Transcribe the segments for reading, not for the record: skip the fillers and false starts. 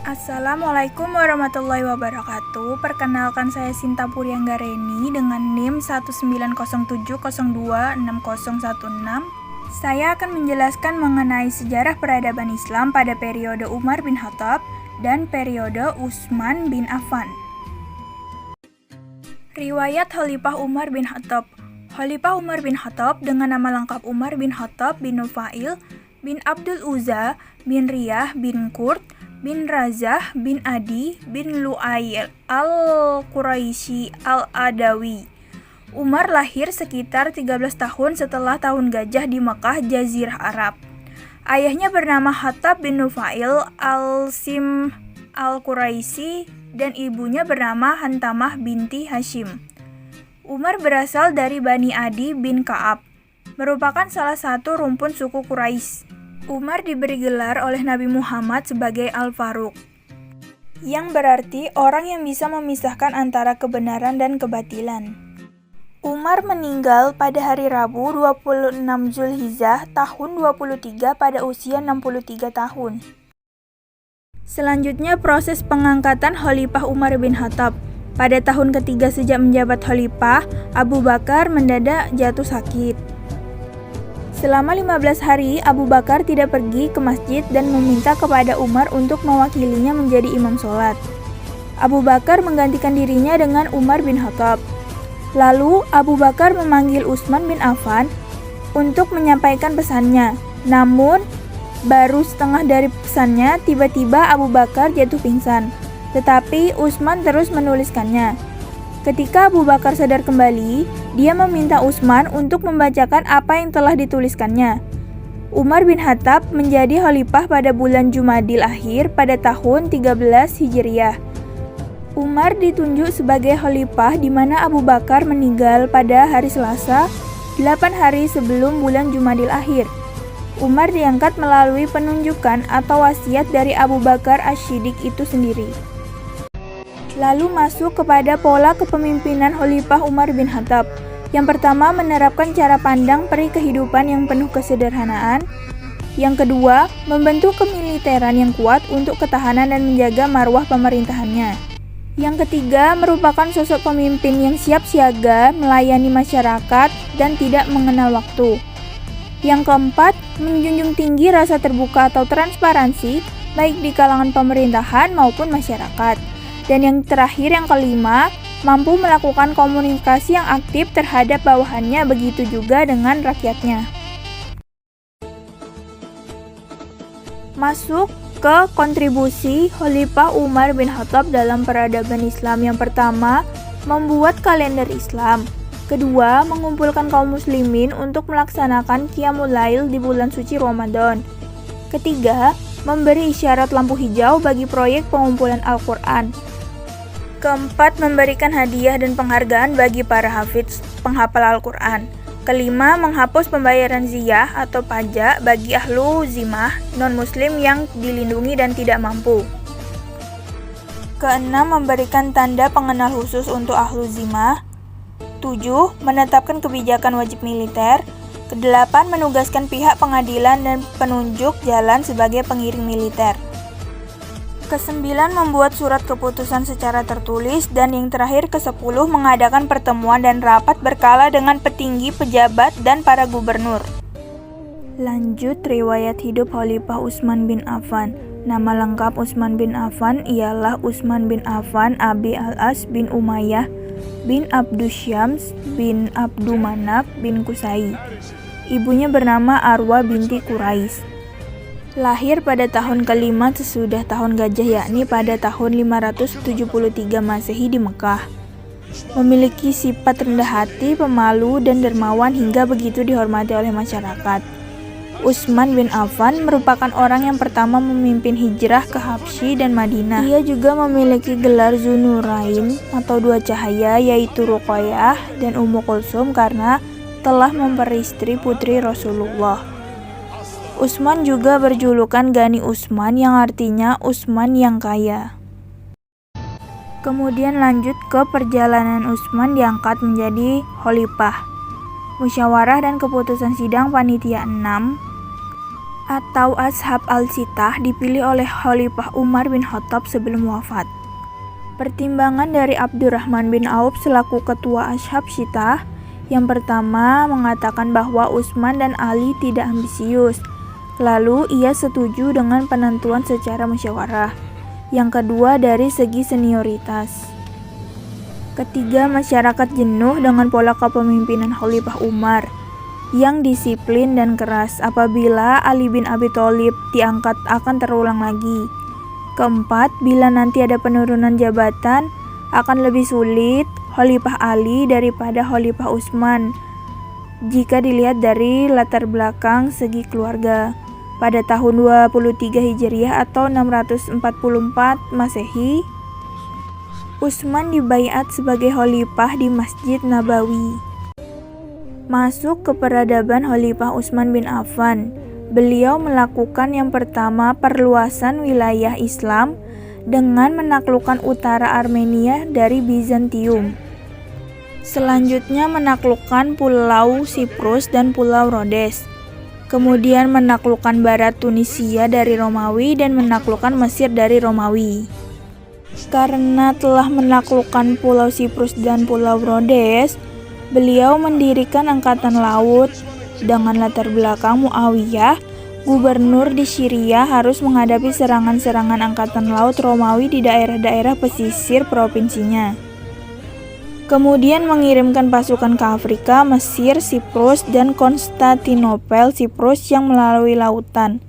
Assalamualaikum warahmatullahi wabarakatuh. Perkenalkan, saya Sinta Purianggareni dengan NIM 19070266016. Saya akan menjelaskan mengenai sejarah peradaban Islam pada periode Umar bin Khattab dan periode Utsman bin Affan. Riwayat Khalifah Umar bin Khattab. Khalifah Umar bin Khattab dengan nama lengkap Umar bin Khattab bin Nufail bin Abdul Uzza bin Riyah bin Qurt bin Razah bin Adi bin Lu'ay al-Quraisy al-Adawi. Umar lahir sekitar 13 tahun setelah tahun gajah di Mekah, Jazirah Arab. Ayahnya bernama Khattab bin Nufail al-Sim al-Quraisy dan ibunya bernama Hantamah binti Hashim. Umar berasal dari Bani Adi bin Ka'ab, merupakan salah satu rumpun suku Quraisy. Umar diberi gelar oleh Nabi Muhammad sebagai Al-Faruq, yang berarti orang yang bisa memisahkan antara kebenaran dan kebatilan. Umar meninggal pada hari Rabu 26 Zulhijjah tahun 23 pada usia 63 tahun. Selanjutnya proses pengangkatan Khalifah Umar bin Khattab. Pada tahun ketiga sejak menjabat Khalifah, Abu Bakar mendadak jatuh sakit. Selama 15 hari, Abu Bakar tidak pergi ke masjid dan meminta kepada Umar untuk mewakilinya menjadi imam sholat. Abu Bakar menggantikan dirinya dengan Umar bin Khattab. Lalu, Abu Bakar memanggil Utsman bin Affan untuk menyampaikan pesannya. Namun, baru setengah dari pesannya, tiba-tiba Abu Bakar jatuh pingsan. Tetapi Utsman terus menuliskannya. Ketika Abu Bakar sadar kembali, dia meminta Utsman untuk membacakan apa yang telah dituliskannya. Umar bin Khattab menjadi khalifah pada bulan Jumadil Akhir pada tahun 13 Hijriah. Umar ditunjuk sebagai khalifah di mana Abu Bakar meninggal pada hari Selasa, 8 hari sebelum bulan Jumadil Akhir. Umar diangkat melalui penunjukan atau wasiat dari Abu Bakar Asy-Siddiq itu sendiri. Lalu masuk kepada pola kepemimpinan Khalifah Umar bin Khattab. Yang pertama, menerapkan cara pandang peri kehidupan yang penuh kesederhanaan. Yang kedua, membentuk kemiliteran yang kuat untuk ketahanan dan menjaga marwah pemerintahannya. Yang ketiga, merupakan sosok pemimpin yang siap siaga, melayani masyarakat, dan tidak mengenal waktu. Yang keempat, menjunjung tinggi rasa terbuka atau transparansi, baik di kalangan pemerintahan maupun masyarakat. Dan yang terakhir, yang kelima, mampu melakukan komunikasi yang aktif terhadap bawahannya, begitu juga dengan rakyatnya. Masuk ke kontribusi Khalifah Umar bin Khattab dalam peradaban Islam. Yang pertama, membuat kalender Islam. Kedua, mengumpulkan kaum muslimin untuk melaksanakan Qiyamul Lail di bulan suci Ramadan. Ketiga, memberi isyarat lampu hijau bagi proyek pengumpulan Al-Quran. Keempat, memberikan hadiah dan penghargaan bagi para hafidz penghafal Al-Quran. Kelima, menghapus pembayaran ziyah atau pajak bagi ahlu zimah non-muslim yang dilindungi dan tidak mampu. Keenam, memberikan tanda pengenal khusus untuk ahlu zimah. 7. Menetapkan kebijakan wajib militer. Kedelapan, menugaskan pihak pengadilan dan penunjuk jalan sebagai pengiring militer. Kesembilan, membuat surat keputusan secara tertulis. Dan yang terakhir, ke-10, mengadakan pertemuan dan rapat berkala dengan petinggi, pejabat, dan para gubernur. Lanjut riwayat hidup Khalifah Utsman bin Affan. Nama lengkap Utsman bin Affan ialah Utsman bin Affan Abi al-As bin Umayyah bin Abdusyams bin Abdumanaf bin Qusay. Ibunya bernama Arwa binti Quraisy. Lahir pada tahun kelima sesudah tahun gajah, yakni pada tahun 573 Masehi di Mekah. Memiliki sifat rendah hati, pemalu, dan dermawan hingga begitu dihormati oleh masyarakat. Utsman bin Affan merupakan orang yang pertama memimpin hijrah ke Habsyi dan Madinah. Ia juga memiliki gelar Dzunurain atau dua cahaya, yaitu Ruqayyah dan Ummu Kulsum karena telah memperistri putri Rasulullah. Utsman juga berjulukan Gani Utsman yang artinya Utsman yang kaya. Kemudian lanjut ke perjalanan Utsman diangkat menjadi khalifah. Musyawarah dan keputusan sidang panitia 6. atau Ashab al-Sittah dipilih oleh Khalifah Umar bin Khattab sebelum wafat. Pertimbangan dari Abdurrahman bin Auf selaku ketua Ashab Sittah, yang pertama mengatakan bahwa Utsman dan Ali tidak ambisius, lalu ia setuju dengan penentuan secara musyawarah. Yang kedua dari segi senioritas. Ketiga, masyarakat jenuh dengan pola kepemimpinan Khalifah Umar yang disiplin dan keras. Apabila Ali bin Abi Thalib diangkat akan terulang lagi. Keempat, bila nanti ada penurunan jabatan akan lebih sulit Khalifah Ali daripada Khalifah Utsman jika dilihat dari latar belakang segi keluarga. Pada tahun 23 Hijriah atau 644 Masehi, Utsman dibaiat sebagai khalifah di Masjid Nabawi. Masuk ke peradaban Khalifah Utsman bin Affan. Beliau melakukan yang pertama perluasan wilayah Islam dengan menaklukkan utara Armenia dari Bizantium. Selanjutnya menaklukkan Pulau Siprus dan Pulau Rhodes. Kemudian menaklukkan barat Tunisia dari Romawi dan menaklukkan Mesir dari Romawi. Karena telah menaklukkan Pulau Siprus dan Pulau Rhodes, beliau mendirikan angkatan laut. Dengan latar belakang Muawiyah, gubernur di Syria harus menghadapi serangan-serangan angkatan laut Romawi di daerah-daerah pesisir provinsinya. Kemudian mengirimkan pasukan ke Afrika, Mesir, Siprus, dan Konstantinopel, Siprus yang melalui lautan.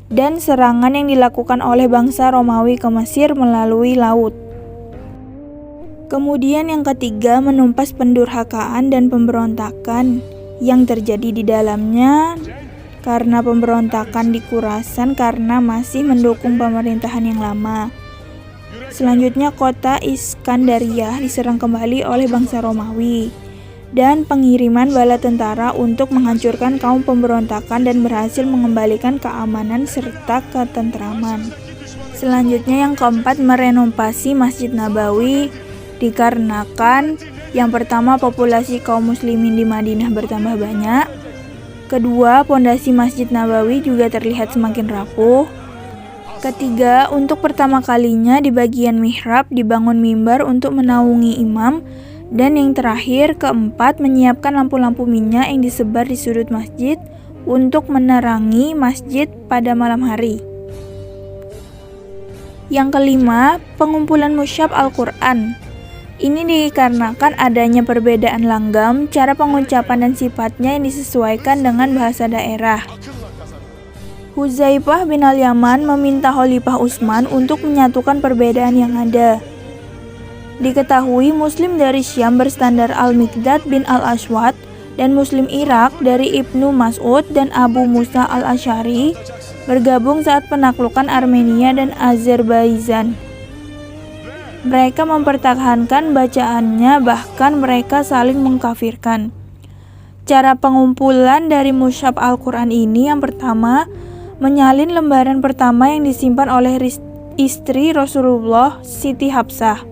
Dan serangan yang dilakukan oleh bangsa Romawi ke Mesir melalui laut. Kemudian yang ketiga, menumpas pendurhakaan dan pemberontakan yang terjadi di dalamnya karena pemberontakan di Khurasan karena masih mendukung pemerintahan yang lama. Selanjutnya kota Iskandariyah diserang kembali oleh bangsa Romawi dan pengiriman bala tentara untuk menghancurkan kaum pemberontakan dan berhasil mengembalikan keamanan serta ketentraman. Selanjutnya yang keempat, merenovasi Masjid Nabawi dikarenakan yang pertama populasi kaum muslimin di Madinah bertambah banyak. Kedua, pondasi Masjid Nabawi juga terlihat semakin rapuh. Ketiga, untuk pertama kalinya di bagian mihrab dibangun mimbar untuk menaungi imam. Dan yang terakhir, keempat, menyiapkan lampu-lampu minyak yang disebar di sudut masjid untuk menerangi masjid pada malam hari. Yang kelima, pengumpulan mushaf Al-Quran. Ini dikarenakan adanya perbedaan langgam, cara pengucapan dan sifatnya yang disesuaikan dengan bahasa daerah. Hudzaifah bin Al-Yaman meminta Khalifah Utsman untuk menyatukan perbedaan yang ada. Diketahui Muslim dari Syam berstandar Al-Miqdad bin Al-Aswad dan Muslim Irak dari Ibnu Mas'ud dan Abu Musa Al-Asy'ari bergabung saat penaklukan Armenia dan Azerbaijan. Mereka mempertahankan bacaannya, bahkan mereka saling mengkafirkan. Cara pengumpulan dari mushaf Al-Quran ini yang pertama, menyalin lembaran pertama yang disimpan oleh istri Rasulullah, Siti Hafsah.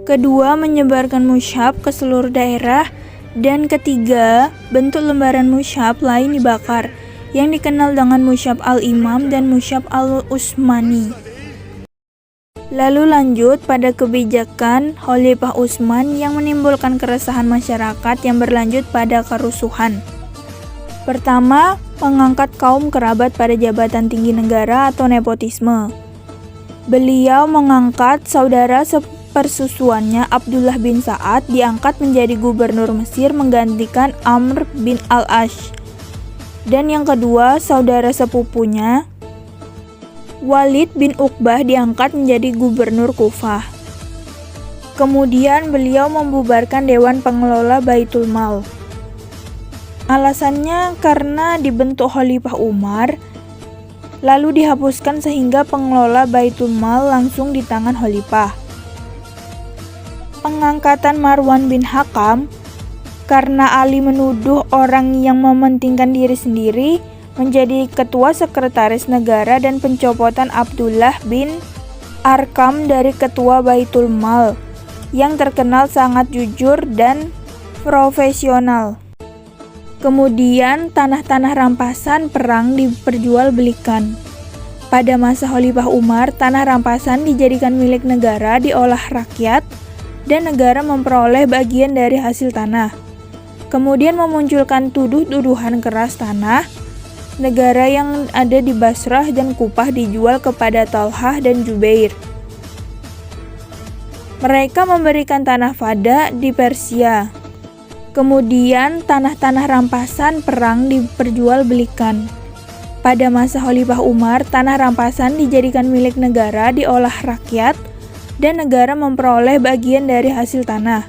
Kedua, menyebarkan mushaf ke seluruh daerah. Dan ketiga, bentuk lembaran mushaf lain dibakar, yang dikenal dengan mushaf Al-Imam dan mushaf Al-Utsmani. Lalu lanjut pada kebijakan Khalifah Utsman yang menimbulkan keresahan masyarakat yang berlanjut pada kerusuhan. Pertama, mengangkat kaum kerabat pada jabatan tinggi negara atau nepotisme. Beliau mengangkat saudara persusuannya Abdullah bin Sa'ad diangkat menjadi gubernur Mesir menggantikan Amr bin Al-Ash. Dan yang kedua, saudara sepupunya Walid bin Uqbah diangkat menjadi gubernur Kufah. Kemudian beliau membubarkan Dewan Pengelola Baitul Mal. Alasannya karena dibentuk Khalifah Umar, lalu dihapuskan sehingga pengelola Baitul Mal langsung di tangan Khalifah. Pengangkatan Marwan bin Hakam karena Ali menuduh orang yang mementingkan diri sendiri menjadi ketua sekretaris negara dan pencopotan Abdullah bin Arkam dari ketua Baitul Mal yang terkenal sangat jujur dan profesional. Kemudian tanah-tanah rampasan perang diperjualbelikan. Pada masa Khalifah Umar, tanah rampasan dijadikan milik negara, diolah rakyat, dan negara memperoleh bagian dari hasil tanah. Kemudian memunculkan tuduhan keras tanah. Negara yang ada di Basrah dan Kufah dijual kepada Thalhah dan Jubair. Mereka memberikan tanah fada di Persia. Kemudian tanah-tanah rampasan perang diperjualbelikan. Pada masa Khalifah Umar, tanah rampasan dijadikan milik negara, diolah rakyat, dan negara memperoleh bagian dari hasil tanah.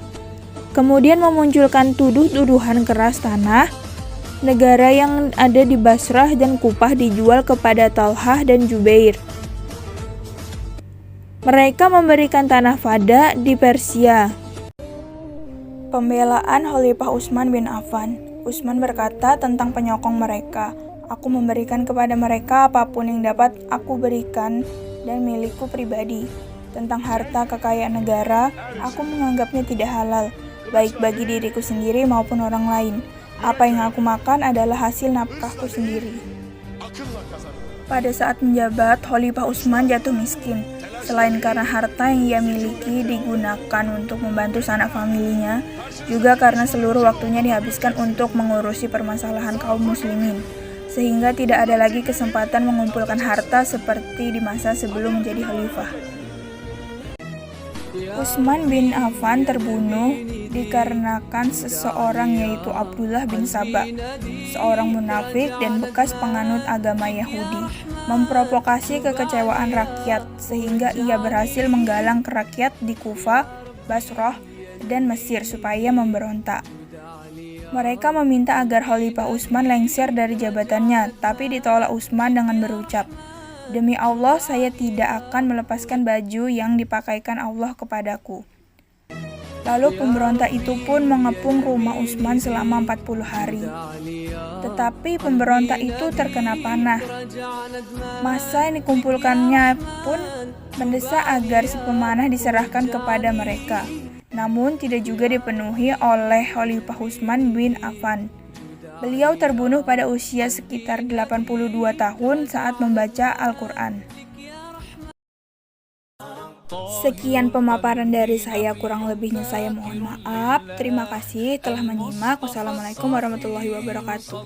Kemudian memunculkan tuduhan keras tanah. Negara yang ada di Basrah dan Kufah dijual kepada Thalhah dan Jubair. Mereka memberikan tanah fada di Persia. Pembelaan Khalifah Utsman bin Affan. Utsman berkata tentang penyokong mereka, "Aku memberikan kepada mereka apapun yang dapat aku berikan dan milikku pribadi. Tentang harta kekayaan negara, aku menganggapnya tidak halal, baik bagi diriku sendiri maupun orang lain. Apa yang aku makan adalah hasil nafkahku sendiri." Pada saat menjabat, Khalifah Utsman jatuh miskin. Selain karena harta yang ia miliki digunakan untuk membantu sanak familinya, juga karena seluruh waktunya dihabiskan untuk mengurusi permasalahan kaum muslimin, sehingga tidak ada lagi kesempatan mengumpulkan harta seperti di masa sebelum menjadi khalifah. Utsman bin Affan terbunuh dikarenakan seseorang, yaitu Abdullah bin Saba, seorang munafik dan bekas penganut agama Yahudi, memprovokasi kekecewaan rakyat sehingga ia berhasil menggalang rakyat di Kufah, Basrah, dan Mesir supaya memberontak. Mereka meminta agar Khalifah Utsman lengser dari jabatannya, tapi ditolak Utsman dengan berucap, "Demi Allah, saya tidak akan melepaskan baju yang dipakaikan Allah kepadaku." Lalu pemberontak itu pun mengepung rumah Utsman selama 40 hari. Tetapi pemberontak itu terkena panah. Massa yang dikumpulkannya pun mendesak agar si pemanah diserahkan kepada mereka. Namun tidak juga dipenuhi oleh Khalifah Utsman bin Affan. Beliau terbunuh pada usia sekitar 82 tahun saat membaca Al-Quran. Sekian pemaparan dari saya, kurang lebihnya saya mohon maaf. Terima kasih telah menyimak. Wassalamualaikum warahmatullahi wabarakatuh.